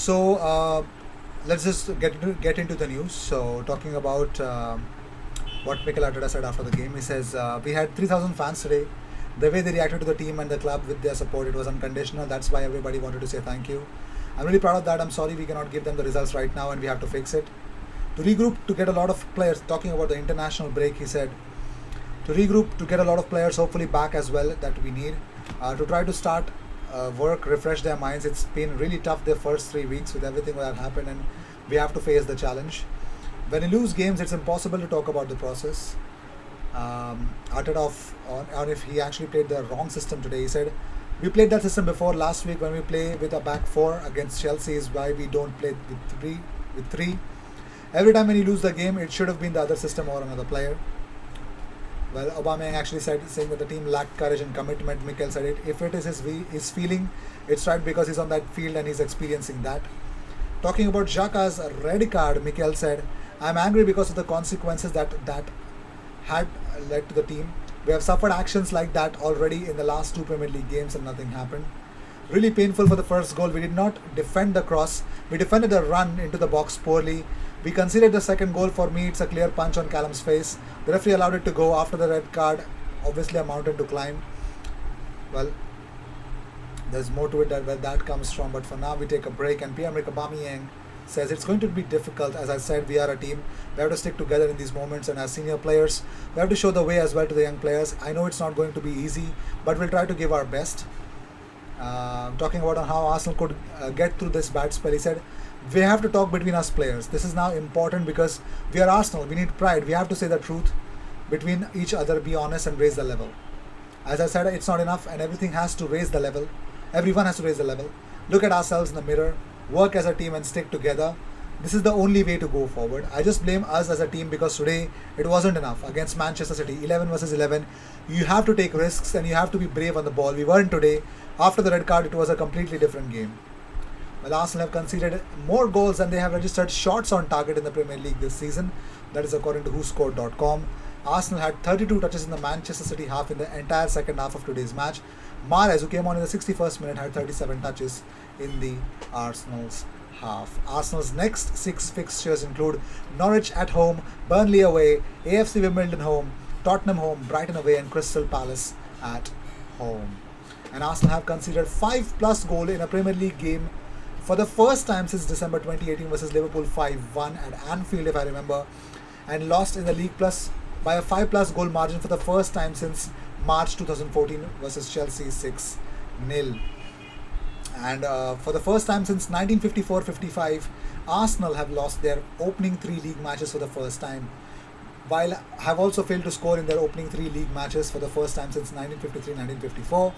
So let's just get into the news. So talking about what Mikel Arteta said after the game, he says we had 3,000 fans today. The way they reacted to the team and the club with their support, it was unconditional. That's why everybody wanted to say thank you. I'm really proud of that. I'm sorry we cannot give them the results right now, and we have to fix it. To regroup, to get a lot of players. Talking about the international break, he said to regroup, to get a lot of players hopefully back as well that we need. To try to start work, refresh their minds. It's been really tough the first 3 weeks with everything that happened, and we have to face the challenge. When you lose games, it's impossible to talk about the process. Arteta on if he actually played the wrong system today. He said, we played that system before last week when we play with a back four against Chelsea is why we don't play with three. Every time when you lose the game, it should have been the other system or another player. Well, Aubameyang actually saying that the team lacked courage and commitment. Mikel said it. If it is his feeling, it's right because he's on that field and he's experiencing that. Talking about Xhaka's red card, Mikel said, I'm angry because of the consequences that had led to the team. We have suffered actions like that already in the last two Premier League games and nothing happened. Really painful for the first goal. We did not defend the cross. We defended the run into the box poorly. We considered the second goal. For me, it's a clear punch on Callum's face. The referee allowed it to go after the red card. Obviously a mountain to climb. Well, there's more to it where that comes from. But for now, we take a break. And Pierre-Emerick Aubameyang says it's going to be difficult. As I said, we are a team. We have to stick together in these moments. And as senior players, we have to show the way as well to the young players. I know it's not going to be easy, but we'll try to give our best. Talking about on how Arsenal could get through this bad spell, he said, we have to talk between us players. This is now important because we are Arsenal. We need pride. We have to say the truth between each other, be honest and raise the level. As I said, it's not enough and everything has to raise the level. Everyone has to raise the level. Look at ourselves in the mirror, work as a team and stick together. This is the only way to go forward. I just blame us as a team because today it wasn't enough against Manchester City, 11 versus 11. You have to take risks and you have to be brave on the ball. We weren't today. After the red card, it was a completely different game. Well, Arsenal have conceded more goals than they have registered shots on target in the Premier League this season. That is according to WhoScored.com. Arsenal had 32 touches in the Manchester City half in the entire second half of today's match. Mahrez, who came on in the 61st minute, had 37 touches in the Arsenal's half. Arsenal's next 6 fixtures include Norwich at home, Burnley away, AFC Wimbledon home, Tottenham home, Brighton away and Crystal Palace at home. And Arsenal have conceded 5+ goal in a Premier League game for the first time since December 2018 versus Liverpool 5-1 at Anfield, if I remember, and lost in the League Plus by a 5+ goal margin for the first time since March 2014 versus Chelsea 6-0. And for the first time since 1954-55, Arsenal have lost their opening 3 league matches for the first time, while have also failed to score in their opening 3 league matches for the first time since 1953-1954.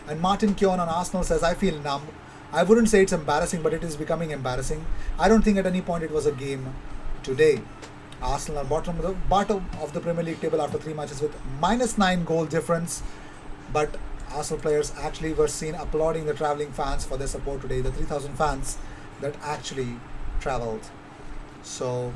And Martin Keown on Arsenal says, I feel numb. I wouldn't say it's embarrassing, but it is becoming embarrassing. I don't think at any point it was a game today. Arsenal are bottom of the Premier League table after 3 matches with -9 goal difference. But Arsenal players actually were seen applauding the travelling fans for their support today, the 3,000 fans that actually travelled. So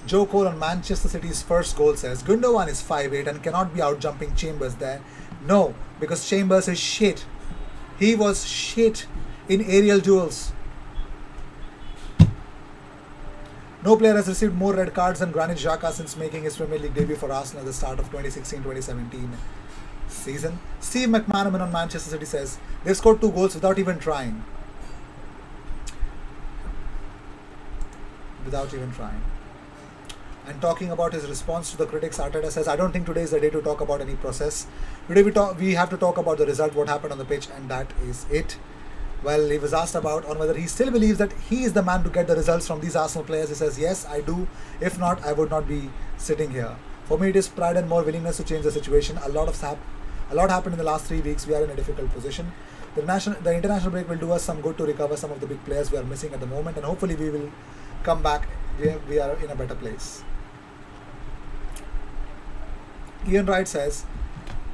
Joe Cole on Manchester City's first goal says, Gundogan is 5'8" and cannot be out jumping Chambers there. No, because Chambers is shit. He was shit in aerial duels. No player has received more red cards than Granit Xhaka since making his Premier League debut for Arsenal at the start of 2016-2017 season. Steve McManaman on Manchester City says, they've scored 2 goals without even trying. And talking about his response to the critics, Arteta says, I don't think today is the day to talk about any process. Today we have to talk about the result, what happened on the pitch, and that is it. Well, he was asked about on whether he still believes that he is the man to get the results from these Arsenal players. He says, yes, I do. If not, I would not be sitting here. For me, it is pride and more willingness to change the situation. A lot happened in the last 3 weeks. We are in a difficult position. The international break will do us some good to recover some of the big players we are missing at the moment, and hopefully we will come back. We are in a better place. Ian Wright says,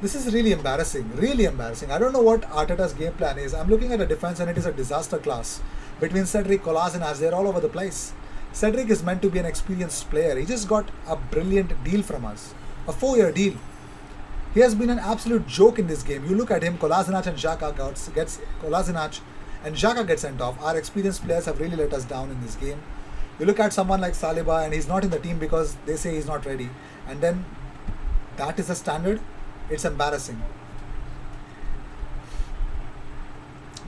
this is really embarrassing. I don't know what Arteta's game plan is. I'm looking at a defense and it is a disaster class. Between Cedric, Kolasinac, they're all over the place. Cedric is meant to be an experienced player. He just got a brilliant deal from us. A 4-year deal. He has been an absolute joke in this game. You look at him, Kolasinac and Xhaka gets Kolasinac and Xhaka gets sent off. Our experienced players have really let us down in this game. You look at someone like Saliba and he's not in the team because they say he's not ready, and then that is the standard. It's embarrassing.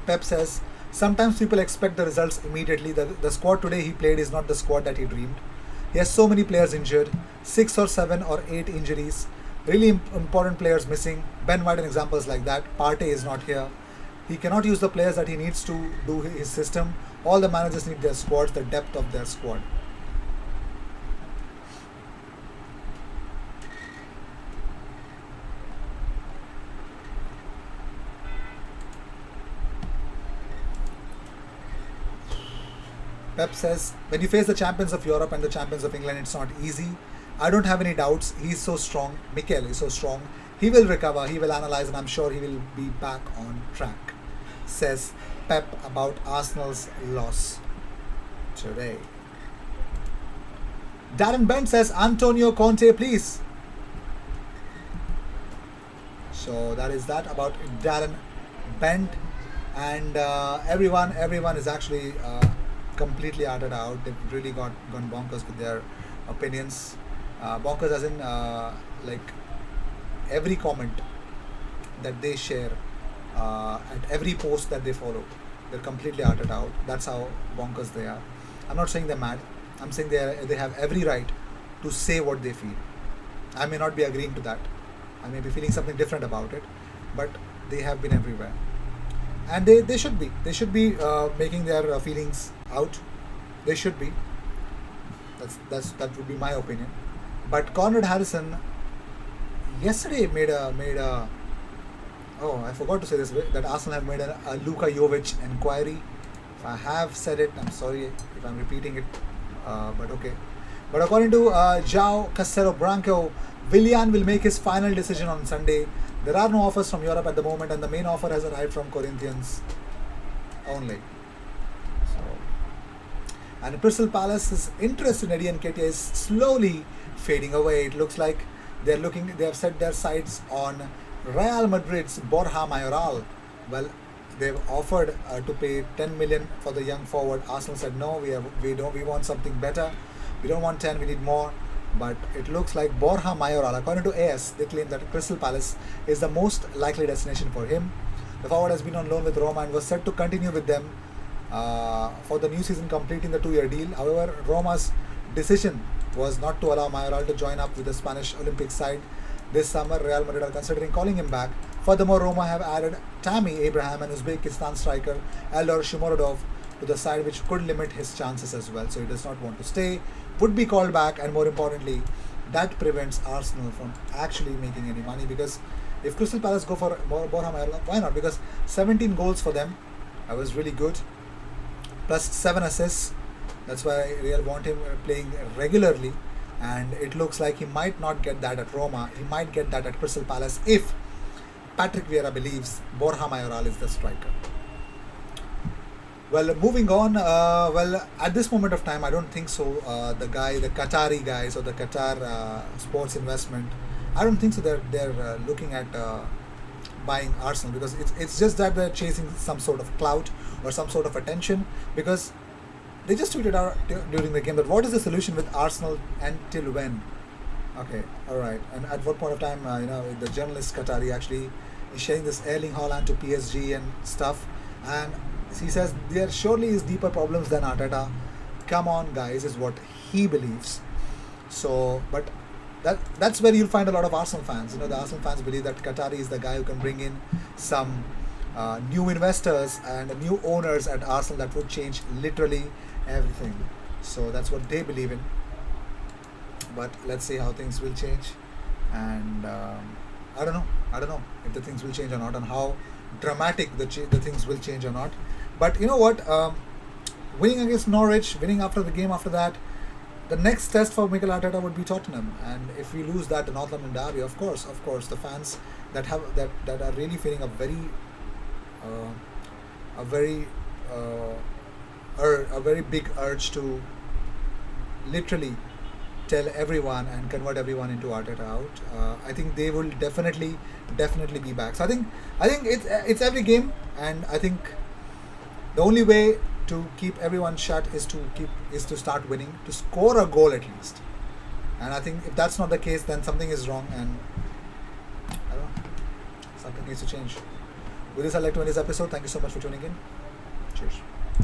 Pep says, sometimes people expect the results immediately. The squad today he played is not the squad that he dreamed. He has so many players injured, 6 or 7 or 8 injuries, really important players missing. Ben White and examples like that. Partey is not here. He cannot use the players that he needs to do his system. All the managers need their squads, the depth of their squad. Pep says, when you face the champions of Europe and the champions of England, it's not easy. I don't have any doubts. He's so strong. Mikel is so strong. He will recover. He will analyze, and I'm sure he will be back on track. Says Pep about Arsenal's loss today. Darren Bent says, Antonio Conte, please. So that is that about Darren Bent. And everyone is actually completely arted out. They've really gone bonkers with their opinions. Bonkers as in like every comment that they share at every post that they follow, they're completely arted out. That's how bonkers they are. I'm not saying they're mad. I'm saying they have every right to say what they feel. I may not be agreeing to that. I may be feeling something different about it, but they have been everywhere, and they should be. They should be making their feelings out. They should be. That would be my opinion. But Conrad Harrison yesterday made a oh, I forgot to say this, that Arsenal have made a Luka Jovic inquiry. If I have said it, I'm sorry if I'm repeating it, but okay. But according to João Castello Branco, Willian will make his final decision on Sunday. There are no offers from Europe at the moment, and the main offer has arrived from Corinthians only. So, and Crystal Palace's interest in Eddie Nketiah is slowly fading away. It looks like they have set their sights on Real Madrid's Borja Mayoral. Well, they've offered to pay 10 million for the young forward. Arsenal said no, we want something better. We don't want 10, we need more. But it looks like Borja Mayoral, according to AS, they claim that Crystal Palace is the most likely destination for him. The forward has been on loan with Roma and was set to continue with them for the new season, completing the 2-year deal. However, Roma's decision was not to allow Mayoral to join up with the Spanish Olympic side this summer. Real Madrid are considering calling him back. Furthermore, Roma have added Tammy Abraham and Uzbekistan striker Eldor Shomurodov to the side, which could limit his chances as well. So he does not want to stay, would be called back, and more importantly, that prevents Arsenal from actually making any money. Because if Crystal Palace go for Borja Mayoral, why not? Because 17 goals for them, that was really good, plus 7 assists. That's why Real want him playing regularly, and it looks like he might not get that at Roma. He might get that at Crystal Palace if Patrick Vieira believes Borja Mayoral is the striker. Well, moving on. Well, at this moment of time, I don't think so. The Qatari guys, or the Qatar Sports Investment, I don't think so. They're looking at buying Arsenal, because it's just that they're chasing some sort of clout or some sort of attention, because they just tweeted out during the game that what is the solution with Arsenal until when? Okay, all right. And at what point of time, the journalist Qatari actually is sharing this Erling Haaland to PSG and stuff, and he says there surely is deeper problems than Arteta. Come on, guys, is what he believes. So, but that's where you'll find a lot of Arsenal fans. The Arsenal fans believe that Qatari is the guy who can bring in some new investors and new owners at Arsenal that would change literally everything. So that's what they believe in. But let's see how things will change, and I don't know if the things will change or not, and how dramatic the things will change or not. But you know what? Winning against Norwich, winning after the game after that, the next test for Mikel Arteta would be Tottenham, and if we lose that, the North London derby, of course, the fans that are really feeling a very big urge to literally tell everyone and convert everyone into Arteta out. I think they will definitely be back. So I think it's every game, and I think The only way to keep everyone shut is to start winning, to score a goal at least. And I think if that's not the case, then something is wrong, and I don't know, something needs to change. With this, I'd like to end this episode. Thank you so much for tuning in. Cheers.